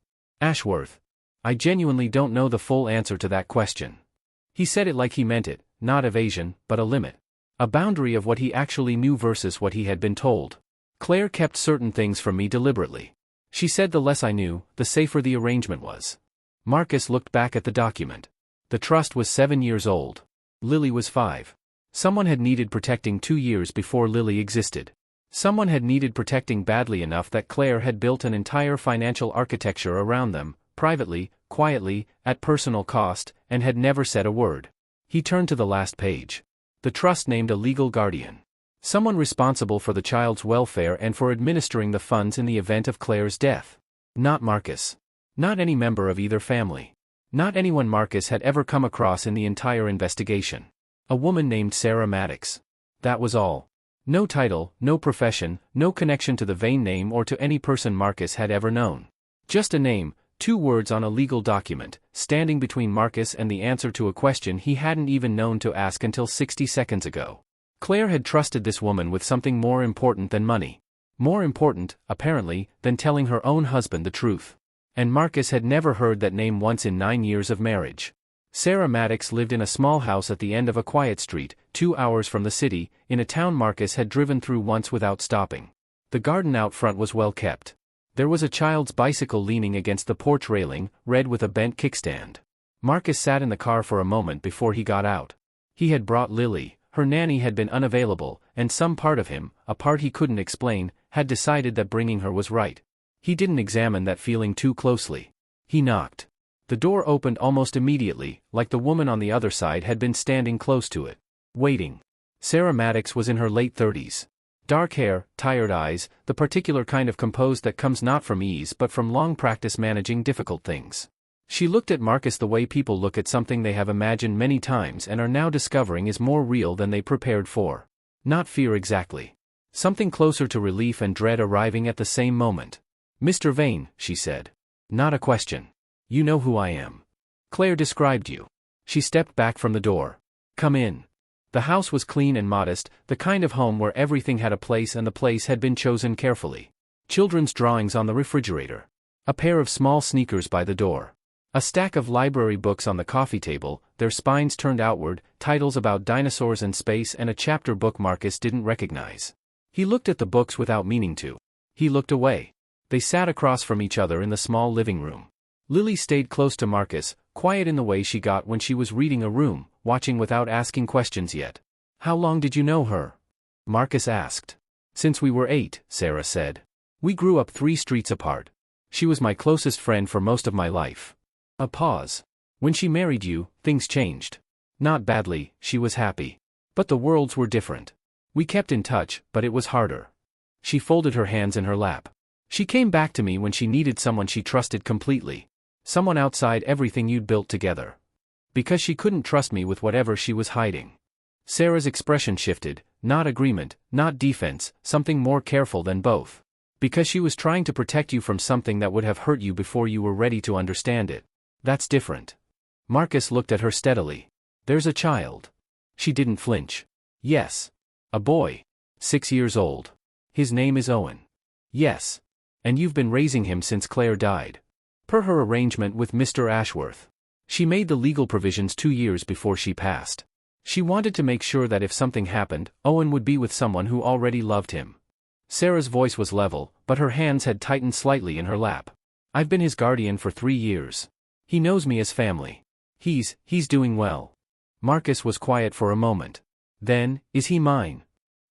"Ashworth. I genuinely don't know the full answer to that question." He said it like he meant it, not evasion, but a limit. A boundary of what he actually knew versus what he had been told. "Claire kept certain things from me deliberately. She said the less I knew, the safer the arrangement was." Marcus looked back at the document. The trust was 7 years old. Lily was 5. Someone had needed protecting 2 years before Lily existed. Someone had needed protecting badly enough that Claire had built an entire financial architecture around them, privately, quietly, at personal cost, and had never said a word. He turned to the last page. The trust named a legal guardian. Someone responsible for the child's welfare and for administering the funds in the event of Claire's death. Not Marcus. Not any member of either family. Not anyone Marcus had ever come across in the entire investigation. A woman named Sarah Maddox. That was all. No title, no profession, no connection to the Vane name or to any person Marcus had ever known. Just a name, 2 words on a legal document, standing between Marcus and the answer to a question he hadn't even known to ask until 60 seconds ago. Claire had trusted this woman with something more important than money. More important, apparently, than telling her own husband the truth. And Marcus had never heard that name once in 9 years of marriage. Sarah Maddox lived in a small house at the end of a quiet street, 2 hours from the city, in a town Marcus had driven through once without stopping. The garden out front was well kept. There was a child's bicycle leaning against the porch railing, red with a bent kickstand. Marcus sat in the car for a moment before he got out. He had brought Lily, her nanny had been unavailable, and some part of him, a part he couldn't explain, had decided that bringing her was right. He didn't examine that feeling too closely. He knocked. The door opened almost immediately, like the woman on the other side had been standing close to it, waiting. Sarah Maddox was in her late 30s. Dark hair, tired eyes, the particular kind of composed that comes not from ease but from long practice managing difficult things. She looked at Marcus the way people look at something they have imagined many times and are now discovering is more real than they prepared for. Not fear exactly. Something closer to relief and dread arriving at the same moment. "Mr. Vane," she said. "Not a question. You know who I am. Claire described you." She stepped back from the door. "Come in." The house was clean and modest, the kind of home where everything had a place and the place had been chosen carefully. Children's drawings on the refrigerator. A pair of small sneakers by the door. A stack of library books on the coffee table, their spines turned outward, titles about dinosaurs and space and a chapter book Marcus didn't recognize. He looked at the books without meaning to. He looked away. They sat across from each other in the small living room. Lily stayed close to Marcus, quiet in the way she got when she was reading a room, watching without asking questions yet. "How long did you know her?" Marcus asked. "Since we were 8, Sarah said. "We grew up 3 streets apart. She was my closest friend for most of my life." A pause. "When she married you, things changed. Not badly, she was happy. But the worlds were different. We kept in touch, but it was harder." She folded her hands in her lap. "She came back to me when she needed someone she trusted completely. Someone outside everything you'd built together. Because she couldn't trust me with whatever she was hiding." Sarah's expression shifted, not agreement, not defense, something more careful than both. "Because she was trying to protect you from something that would have hurt you before you were ready to understand it. That's different." Marcus looked at her steadily. "There's a child." She didn't flinch. "Yes. A boy. 6 years old. His name is Owen." "Yes. And you've been raising him since Claire died." Per her arrangement with Mr. Ashworth. She made the legal provisions 2 years before she passed. She wanted to make sure that if something happened, Owen would be with someone who already loved him. Sarah's voice was level, but her hands had tightened slightly in her lap. "I've been his guardian for 3 years. He knows me as family. He's doing well." Marcus was quiet for a moment. Then, "Is he mine?"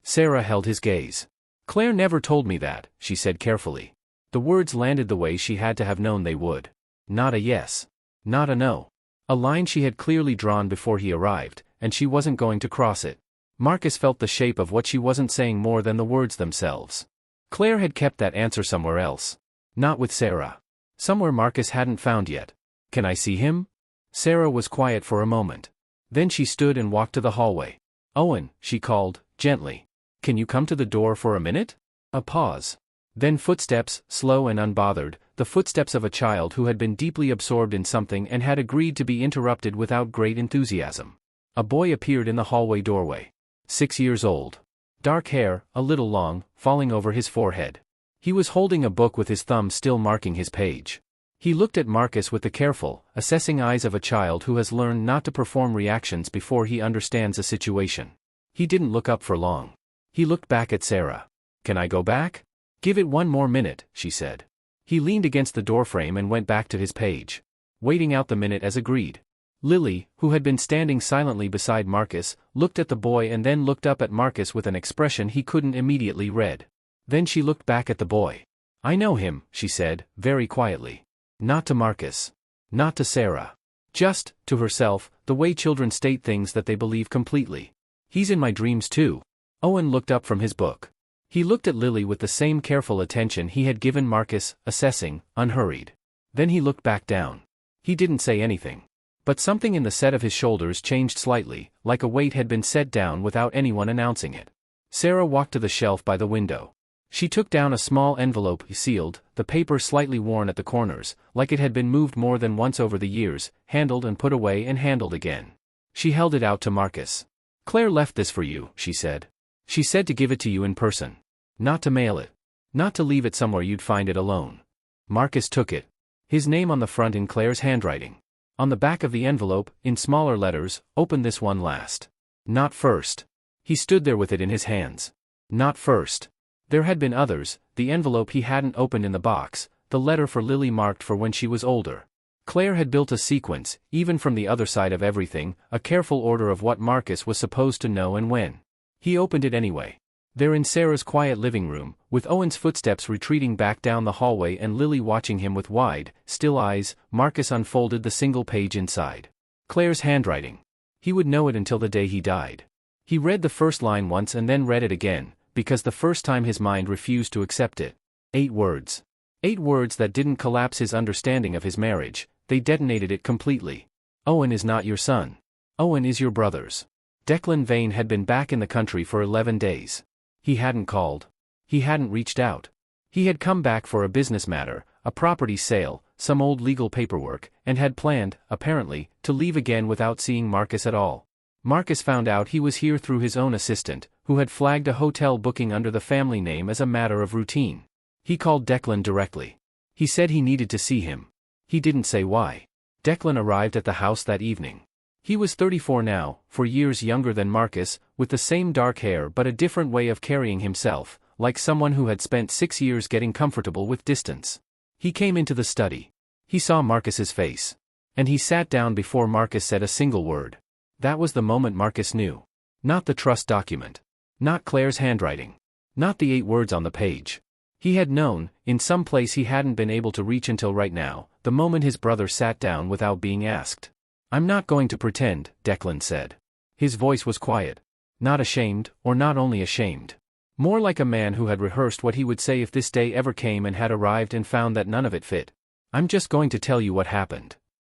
Sarah held his gaze. "Claire never told me that," she said carefully. The words landed the way she had to have known they would. Not a yes. Not a no. A line she had clearly drawn before he arrived, and she wasn't going to cross it. Marcus felt the shape of what she wasn't saying more than the words themselves. Claire had kept that answer somewhere else. Not with Sarah. Somewhere Marcus hadn't found yet. "Can I see him?" Sarah was quiet for a moment. Then she stood and walked to the hallway. "Owen," she called, gently. "Can you come to the door for a minute?" A pause. Then footsteps, slow and unbothered, the footsteps of a child who had been deeply absorbed in something and had agreed to be interrupted without great enthusiasm. A boy appeared in the hallway doorway. 6 years old. Dark hair, a little long, falling over his forehead. He was holding a book with his thumb still marking his page. He looked at Marcus with the careful, assessing eyes of a child who has learned not to perform reactions before he understands a situation. He didn't look up for long. He looked back at Sarah. "Can I go back?" "Give it 1 more minute," she said. He leaned against the doorframe and went back to his page. Waiting out the minute as agreed. Lily, who had been standing silently beside Marcus, looked at the boy and then looked up at Marcus with an expression he couldn't immediately read. Then she looked back at the boy. "I know him," she said, very quietly. Not to Marcus. Not to Sarah. Just, to herself, the way children state things that they believe completely. "He's in my dreams too." Owen looked up from his book. He looked at Lily with the same careful attention he had given Marcus, assessing, unhurried. Then he looked back down. He didn't say anything. But something in the set of his shoulders changed slightly, like a weight had been set down without anyone announcing it. Sarah walked to the shelf by the window. She took down a small envelope, sealed, the paper slightly worn at the corners, like it had been moved more than once over the years, handled and put away and handled again. She held it out to Marcus. "Claire left this for you," she said. "She said to give it to you in person. Not to mail it. Not to leave it somewhere you'd find it alone." Marcus took it. His name on the front in Claire's handwriting. On the back of the envelope, in smaller letters, "Open this one last. Not first." He stood there with it in his hands. Not first. There had been others, the envelope he hadn't opened in the box, the letter for Lily marked for when she was older. Claire had built a sequence, even from the other side of everything, a careful order of what Marcus was supposed to know and when. He opened it anyway. There in Sarah's quiet living room, with Owen's footsteps retreating back down the hallway and Lily watching him with wide, still eyes, Marcus unfolded the single page inside. Claire's handwriting. He would know it until the day he died. He read the first line once and then read it again, because the first time his mind refused to accept it. 8 words. 8 words that didn't collapse his understanding of his marriage, they detonated it completely. Owen is not your son. Owen is your brother's. Declan Vane had been back in the country for 11 days. He hadn't called. He hadn't reached out. He had come back for a business matter, a property sale, some old legal paperwork, and had planned, apparently, to leave again without seeing Marcus at all. Marcus found out he was here through his own assistant, who had flagged a hotel booking under the family name as a matter of routine. He called Declan directly. He said he needed to see him. He didn't say why. Declan arrived at the house that evening. He was 34 now, 4 years younger than Marcus, with the same dark hair but a different way of carrying himself, like someone who had spent 6 years getting comfortable with distance. He came into the study. He saw Marcus's face. And he sat down before Marcus said a single word. That was the moment Marcus knew. Not the trust document. Not Claire's handwriting. Not the 8 words on the page. He had known, in some place he hadn't been able to reach until right now, the moment his brother sat down without being asked. "I'm not going to pretend," Declan said. His voice was quiet. Not ashamed, or not only ashamed. More like a man who had rehearsed what he would say if this day ever came and had arrived and found that none of it fit. "I'm just going to tell you what happened.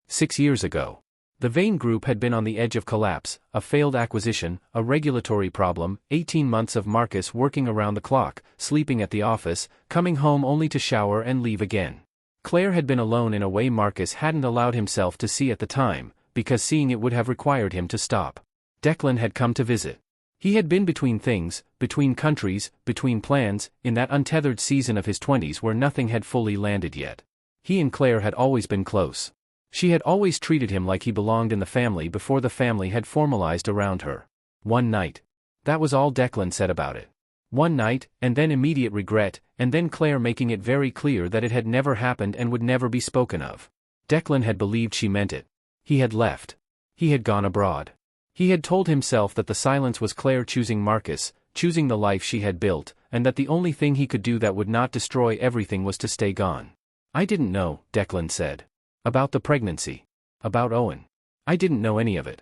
6 years ago. The Vane Group had been on the edge of collapse, a failed acquisition, a regulatory problem, 18 months of Marcus working around the clock, sleeping at the office, coming home only to shower and leave again. Claire had been alone in a way Marcus hadn't allowed himself to see at the time, because seeing it would have required him to stop. Declan had come to visit. He had been between things, between countries, between plans, in that untethered season of his 20s where nothing had fully landed yet. He and Claire had always been close. She had always treated him like he belonged in the family before the family had formalized around her. One night. That was all Declan said about it. One night, and then immediate regret, and then Claire making it very clear that it had never happened and would never be spoken of. Declan had believed she meant it. He had left. He had gone abroad. He had told himself that the silence was Claire choosing Marcus, choosing the life she had built, and that the only thing he could do that would not destroy everything was to stay gone. "I didn't know," Declan said. "About the pregnancy. About Owen. I didn't know any of it."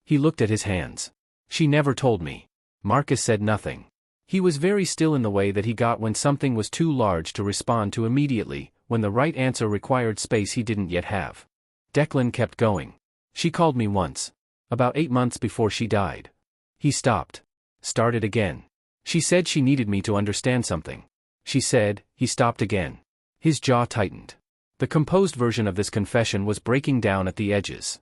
He looked at his hands. "She never told me." Marcus said nothing. He was very still in the way that he got when something was too large to respond to immediately, when the right answer required space he didn't yet have. Declan kept going. "She called me once. About 8 months before she died." He stopped. Started again. "She said she needed me to understand something. She said," he stopped again. His jaw tightened. The composed version of this confession was breaking down at the edges.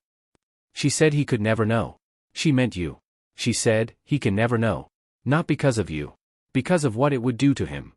"She said he could never know. She meant you. She said, he can never know. Not because of you. Because of what it would do to him."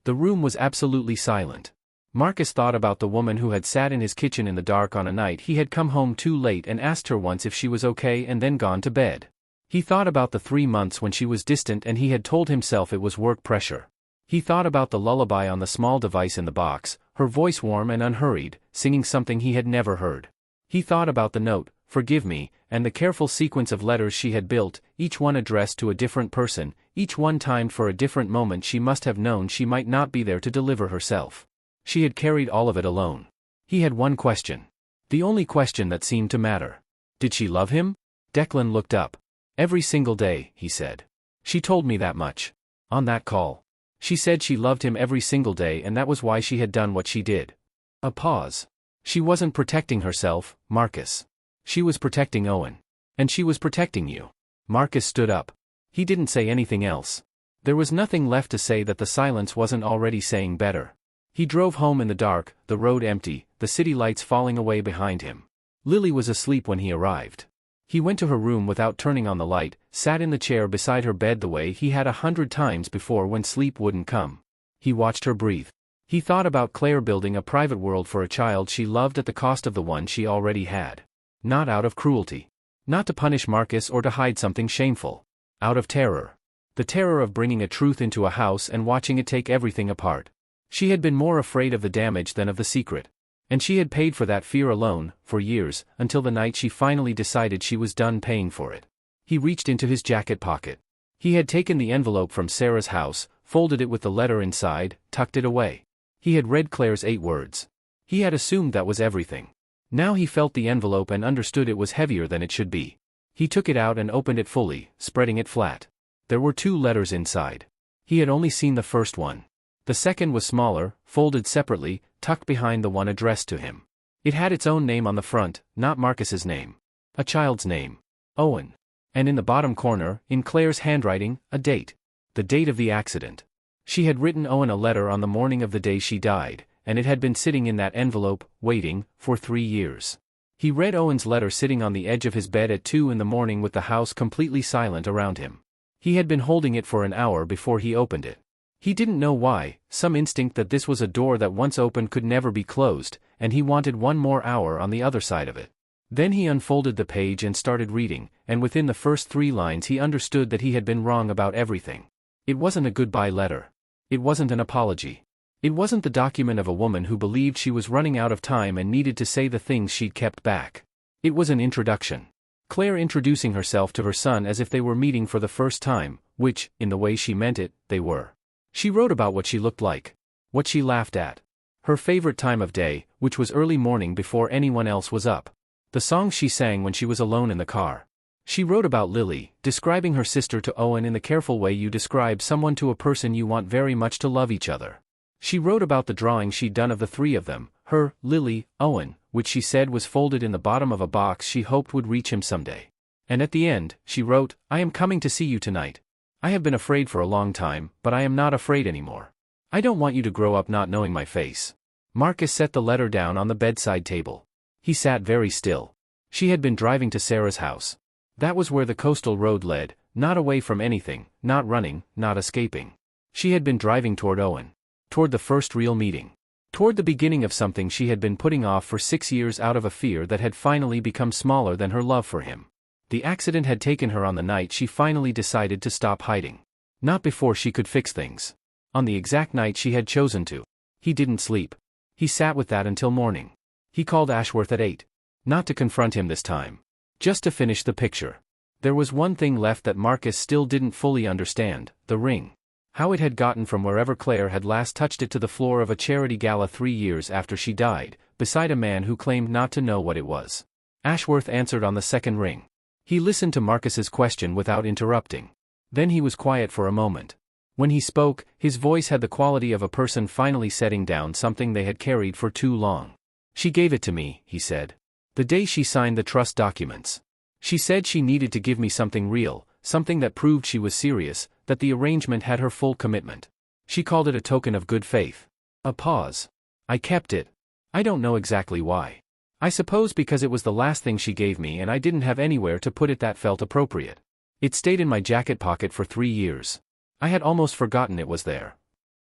The room was absolutely silent. Marcus thought about the woman who had sat in his kitchen in the dark on a night he had come home too late and asked her once if she was okay and then gone to bed. He thought about the 3 months when she was distant and he had told himself it was work pressure. He thought about the lullaby on the small device in the box, her voice warm and unhurried, singing something he had never heard. He thought about the note, "Forgive me," and the careful sequence of letters she had built, each one addressed to a different person, each one timed for a different moment she must have known she might not be there to deliver herself. She had carried all of it alone. He had one question. The only question that seemed to matter. Did she love him? Declan looked up. "Every single day," he said. "She told me that much. On that call. She said she loved him every single day and that was why she had done what she did." A pause. "She wasn't protecting herself, Marcus. She was protecting Owen. And she was protecting you." Marcus stood up. He didn't say anything else. There was nothing left to say that the silence wasn't already saying better. He drove home in the dark, the road empty, the city lights falling away behind him. Lily was asleep when he arrived. He went to her room without turning on the light, sat in the chair beside her bed the way he had 100 times before when sleep wouldn't come. He watched her breathe. He thought about Claire building a private world for a child she loved at the cost of the one she already had. Not out of cruelty. Not to punish Marcus or to hide something shameful. Out of terror. The terror of bringing a truth into a house and watching it take everything apart. She had been more afraid of the damage than of the secret. And she had paid for that fear alone, for years, until the night she finally decided she was done paying for it. He reached into his jacket pocket. He had taken the envelope from Sarah's house, folded it with the letter inside, tucked it away. He had read Claire's 8 words. He had assumed that was everything. Now he felt the envelope and understood it was heavier than it should be. He took it out and opened it fully, spreading it flat. There were 2 letters inside. He had only seen the first one. The second was smaller, folded separately, tucked behind the one addressed to him. It had its own name on the front, not Marcus's name. A child's name. Owen. And in the bottom corner, in Claire's handwriting, a date. The date of the accident. She had written Owen a letter on the morning of the day she died, and it had been sitting in that envelope, waiting, for 3 years. He read Owen's letter sitting on the edge of his bed at 2 in the morning with the house completely silent around him. He had been holding it for an hour before he opened it. He didn't know why, some instinct that this was a door that once opened could never be closed, and he wanted 1 more hour on the other side of it. Then he unfolded the page and started reading, and within the first 3 lines he understood that he had been wrong about everything. It wasn't a goodbye letter. It wasn't an apology. It wasn't the document of a woman who believed she was running out of time and needed to say the things she'd kept back. It was an introduction. Claire introducing herself to her son as if they were meeting for the first time, which, in the way she meant it, they were. She wrote about what she looked like. What she laughed at. Her favorite time of day, which was early morning before anyone else was up. The songs she sang when she was alone in the car. She wrote about Lily, describing her sister to Owen in the careful way you describe someone to a person you want very much to love each other. She wrote about the drawing she'd done of the 3 of them, her, Lily, Owen, which she said was folded in the bottom of a box she hoped would reach him someday. And at the end, she wrote, "I am coming to see you tonight. I have been afraid for a long time, but I am not afraid anymore. I don't want you to grow up not knowing my face." Marcus set the letter down on the bedside table. He sat very still. She had been driving to Sarah's house. That was where the coastal road led, not away from anything, not running, not escaping. She had been driving toward Owen. Toward the first real meeting. Toward the beginning of something she had been putting off for 6 years out of a fear that had finally become smaller than her love for him. The accident had taken her on the night she finally decided to stop hiding. Not before she could fix things. On the exact night she had chosen to. He didn't sleep. He sat with that until morning. He called Ashworth at 8. Not to confront him this time. Just to finish the picture. There was one thing left that Marcus still didn't fully understand, the ring. How it had gotten from wherever Claire had last touched it to the floor of a charity gala 3 years after she died, beside a man who claimed not to know what it was. Ashworth answered on the second ring. He listened to Marcus's question without interrupting. Then he was quiet for a moment. When he spoke, his voice had the quality of a person finally setting down something they had carried for too long. "She gave it to me," he said. "The day she signed the trust documents. She said she needed to give me something real, something that proved she was serious, that the arrangement had her full commitment. She called it a token of good faith." A pause. "I kept it. I don't know exactly why. I suppose because it was the last thing she gave me and I didn't have anywhere to put it that felt appropriate. It stayed in my jacket pocket for 3 years. I had almost forgotten it was there."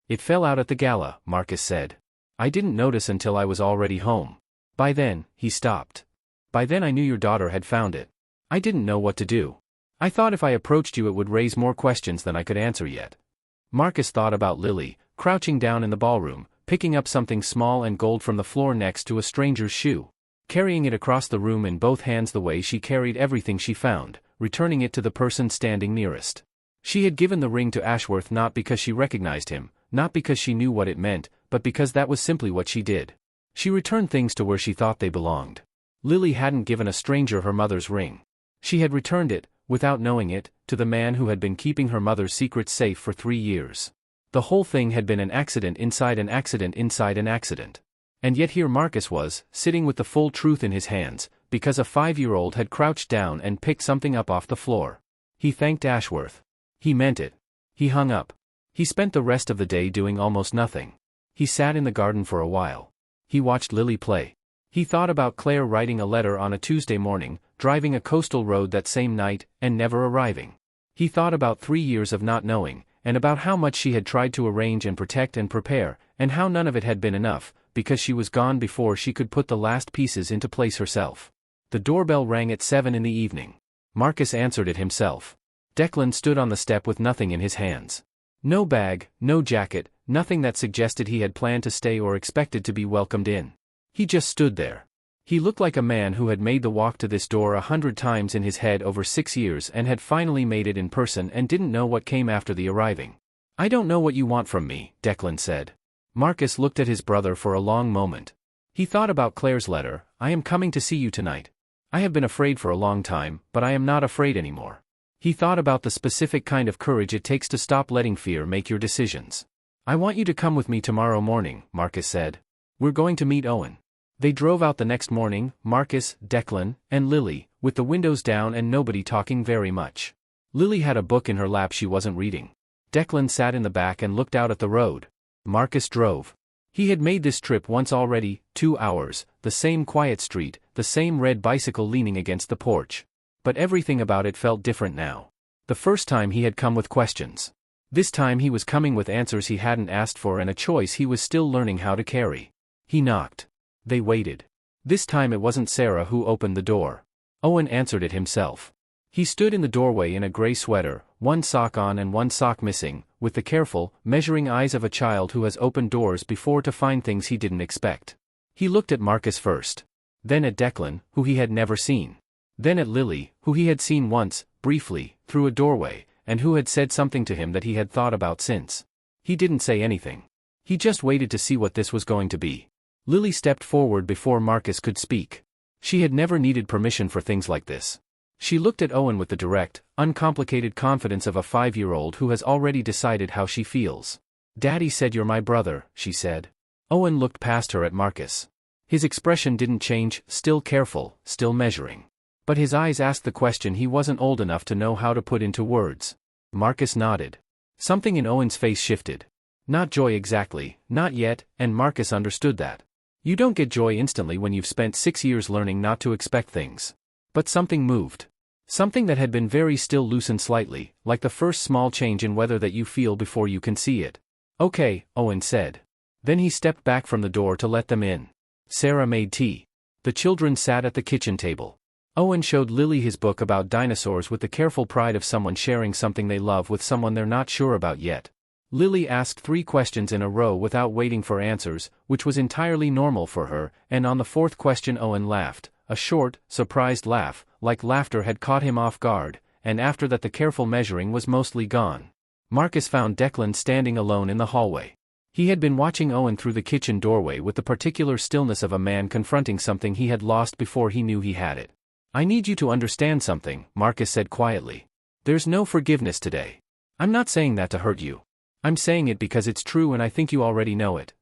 "It fell out at the gala," Marcus said. "I didn't notice until I was already home. By then," he stopped. "By then I knew your daughter had found it. I didn't know what to do. I thought if I approached you it would raise more questions than I could answer yet." Marcus thought about Lily, crouching down in the ballroom, picking up something small and gold from the floor next to a stranger's shoe. Carrying it across the room in both hands the way she carried everything she found, returning it to the person standing nearest. She had given the ring to Ashworth not because she recognized him, not because she knew what it meant, but because that was simply what she did. She returned things to where she thought they belonged. Lily hadn't given a stranger her mother's ring. She had returned it, without knowing it, to the man who had been keeping her mother's secrets safe for 3 years. The whole thing had been an accident inside an accident inside an accident. And yet here Marcus was, sitting with the full truth in his hands, because a 5-year-old had crouched down and picked something up off the floor. He thanked Ashworth. He meant it. He hung up. He spent the rest of the day doing almost nothing. He sat in the garden for a while. He watched Lily play. He thought about Claire writing a letter on a Tuesday morning, driving a coastal road that same night, and never arriving. He thought about 3 years of not knowing, and about how much she had tried to arrange and protect and prepare, and how none of it had been enough, because she was gone before she could put the last pieces into place herself. The doorbell rang at 7 in the evening. Marcus answered it himself. Declan stood on the step with nothing in his hands. No bag, no jacket, nothing that suggested he had planned to stay or expected to be welcomed in. He just stood there. He looked like a man who had made the walk to this door 100 times in his head over 6 years and had finally made it in person and didn't know what came after the arriving. "I don't know what you want from me," Declan said. Marcus looked at his brother for a long moment. He thought about Claire's letter. "I am coming to see you tonight. I have been afraid for a long time, but I am not afraid anymore." He thought about the specific kind of courage it takes to stop letting fear make your decisions. "I want you to come with me tomorrow morning," Marcus said. "We're going to meet Owen." They drove out the next morning, Marcus, Declan, and Lily, with the windows down and nobody talking very much. Lily had a book in her lap she wasn't reading. Declan sat in the back and looked out at the road. Marcus drove. He had made this trip once already, 2 hours, the same quiet street, the same red bicycle leaning against the porch. But everything about it felt different now. The first time he had come with questions. This time he was coming with answers he hadn't asked for and a choice he was still learning how to carry. He knocked. They waited. This time it wasn't Sarah who opened the door. Owen answered it himself. He stood in the doorway in a gray sweater, one sock on and one sock missing, with the careful, measuring eyes of a child who has opened doors before to find things he didn't expect. He looked at Marcus first. Then at Declan, who he had never seen. Then at Lily, who he had seen once, briefly, through a doorway, and who had said something to him that he had thought about since. He didn't say anything. He just waited to see what this was going to be. Lily stepped forward before Marcus could speak. She had never needed permission for things like this. She looked at Owen with the direct, uncomplicated confidence of a 5-year-old who has already decided how she feels. "Daddy said you're my brother," she said. Owen looked past her at Marcus. His expression didn't change, still careful, still measuring. But his eyes asked the question he wasn't old enough to know how to put into words. Marcus nodded. Something in Owen's face shifted. Not joy exactly, not yet, and Marcus understood that. You don't get joy instantly when you've spent 6 years learning not to expect things. But something moved. Something that had been very still loosened slightly, like the first small change in weather that you feel before you can see it. "Okay," Owen said. Then he stepped back from the door to let them in. Sarah made tea. The children sat at the kitchen table. Owen showed Lily his book about dinosaurs with the careful pride of someone sharing something they love with someone they're not sure about yet. Lily asked 3 questions in a row without waiting for answers, which was entirely normal for her, and on the 4th question Owen laughed, a short, surprised laugh, like laughter had caught him off guard, and after that the careful measuring was mostly gone. Marcus found Declan standing alone in the hallway. He had been watching Owen through the kitchen doorway with the particular stillness of a man confronting something he had lost before he knew he had it. "I need you to understand something," Marcus said quietly. "There's no forgiveness today. I'm not saying that to hurt you. I'm saying it because it's true and I think you already know it."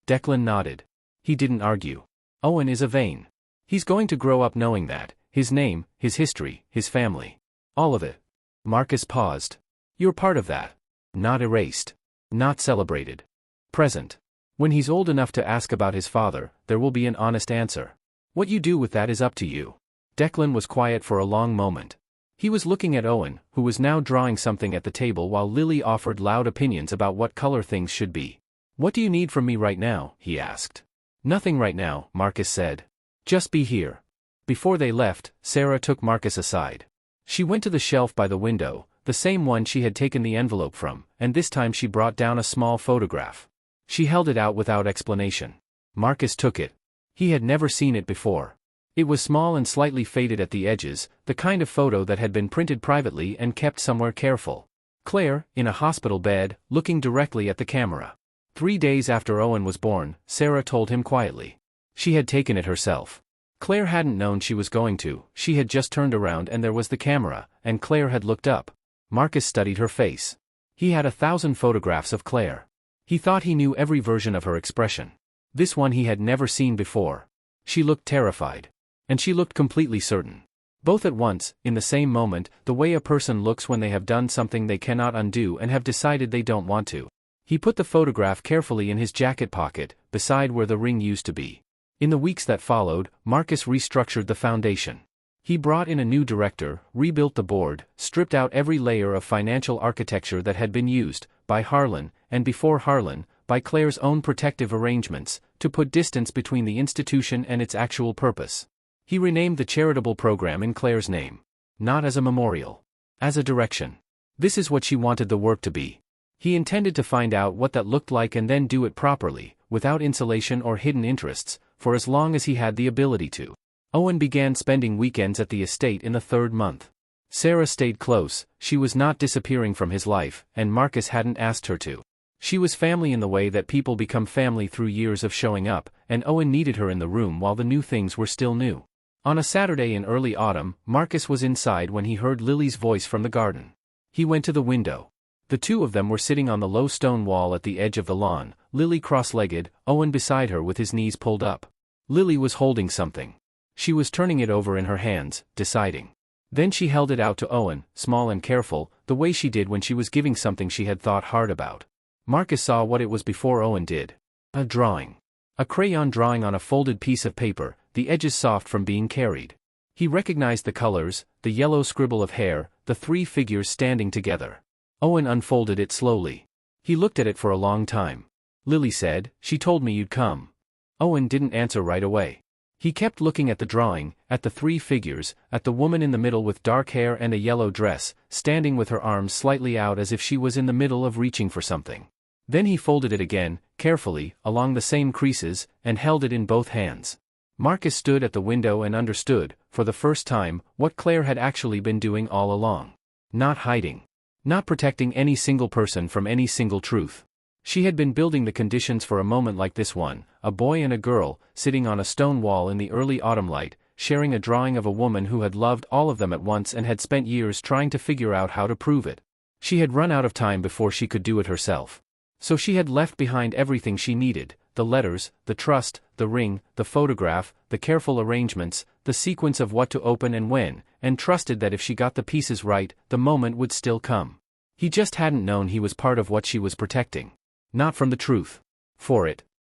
Declan nodded. He didn't argue. Owen is a Vane. He's going to grow up knowing that, his name, his history, his family. All of it. Marcus paused. You're part of that. Not erased. Not celebrated. Present. When he's old enough to ask about his father, there will be an honest answer. What you do with that is up to you. Declan was quiet for a long moment. He was looking at Owen, who was now drawing something at the table while Lily offered loud opinions about what color things should be. "What do you need from me right now?" he asked. "Nothing right now," Marcus said. "Just be here." Before they left, Sarah took Marcus aside. She went to the shelf by the window, the same one she had taken the envelope from, and this time she brought down a small photograph. She held it out without explanation. Marcus took it. He had never seen it before. It was small and slightly faded at the edges, the kind of photo that had been printed privately and kept somewhere careful. Claire, in a hospital bed, looking directly at the camera. 3 days after Owen was born, Sarah told him quietly. She had taken it herself. Claire hadn't known she was going to, she had just turned around and there was the camera, and Claire had looked up. Marcus studied her face. He had 1,000 photographs of Claire. He thought he knew every version of her expression. This one he had never seen before. She looked terrified. And she looked completely certain. Both at once, in the same moment, the way a person looks when they have done something they cannot undo and have decided they don't want to. He put the photograph carefully in his jacket pocket, beside where the ring used to be. In the weeks that followed, Marcus restructured the foundation. He brought in a new director, rebuilt the board, stripped out every layer of financial architecture that had been used, by Harlan, and before Harlan, by Claire's own protective arrangements, to put distance between the institution and its actual purpose. He renamed the charitable program in Claire's name. Not as a memorial. As a direction. This is what she wanted the work to be. He intended to find out what that looked like and then do it properly, without insulation or hidden interests, for as long as he had the ability to. Owen began spending weekends at the estate in the 3rd month. Sarah stayed close, she was not disappearing from his life, and Marcus hadn't asked her to. She was family in the way that people become family through years of showing up, and Owen needed her in the room while the new things were still new. On a Saturday in early autumn, Marcus was inside when he heard Lily's voice from the garden. He went to the window. The two of them were sitting on the low stone wall at the edge of the lawn, Lily cross-legged, Owen beside her with his knees pulled up. Lily was holding something. She was turning it over in her hands, deciding. Then she held it out to Owen, small and careful, the way she did when she was giving something she had thought hard about. Marcus saw what it was before Owen did. A drawing. A crayon drawing on a folded piece of paper, the edges soft from being carried. He recognized the colors, the yellow scribble of hair, the 3 figures standing together. Owen unfolded it slowly. He looked at it for a long time. Lily said, "She told me you'd come." Owen didn't answer right away. He kept looking at the drawing, at the 3 figures, at the woman in the middle with dark hair and a yellow dress, standing with her arms slightly out as if she was in the middle of reaching for something. Then he folded it again, carefully, along the same creases, and held it in both hands. Marcus stood at the window and understood, for the first time, what Claire had actually been doing all along. Not hiding. Not protecting any single person from any single truth. She had been building the conditions for a moment like this one, a boy and a girl, sitting on a stone wall in the early autumn light, sharing a drawing of a woman who had loved all of them at once and had spent years trying to figure out how to prove it. She had run out of time before she could do it herself. So she had left behind everything she needed, the letters, the trust, the ring, the photograph, the careful arrangements, the sequence of what to open and when, and trusted that if she got the pieces right, the moment would still come. He just hadn't known he was part of what she was protecting. Not from the truth. For it,